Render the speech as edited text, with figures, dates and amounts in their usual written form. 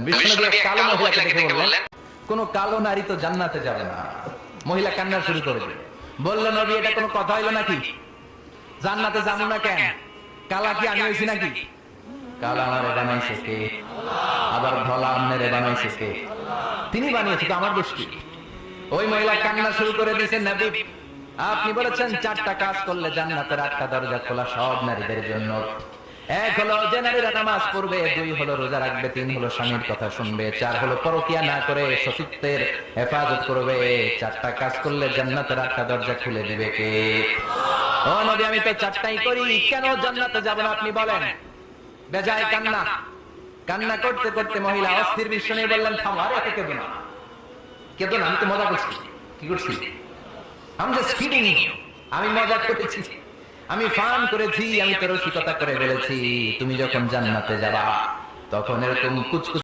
বিষ্ণুনবী এক কালো মহিলাকে দেখে বললেন, কোন কালো নারী তো জান্নাতে যাবে না। মহিলা কান্না শুরু করে দিল, বলল, নবী এটা কোনো কথা হইলো নাকি? জান্নাতে যাবো না কেন? কালা কি আমি হইছি নাকি? কালা আমারে বানাইছে কে? আবার ধলা আমনেরে বানাইছে কে? তিনি বানিয়েছে, তো আমার দোষ কি? ওই মহিলা কান্না শুরু করে দিয়েছেন, নবী আপনি বলেছেন 4টা কাজ করলে জান্নাতের 8টা দরজা খোলা সব নারীদের জন্য। 1 হলো যে নারীরা নামাজ পড়বে, 2 হলো রোজা রাখবে, 3 হলো স্বামীর কথা শুনবে, 4 হলো পরকিয়া না করে সতীত্বের হেফাজত করবে। 4টা কাজ করলে জান্নাতের 8টা দরজা খুলে দিবে কে? ও নবী আমি তো 4টাই করি, কেন জান্নাতে যাব না আপনি বলেন? বেজায় কান্না, কান্না করতে করতে মহিলা অস্থির বিশ্ব নিয়ে বললেন, থামো, আর এত কেঁদো না, কেঁদো না, আমি তো মজা করছি। কি করছি? আমি জাস্ট কিডিং ইউ, আমি মজা করেছি, আমি ফান করেছি, আমি তো রসিকতা করে বলেছি তুমি যখন জান্নাতে যাবা তখন এরকম কুচকুচ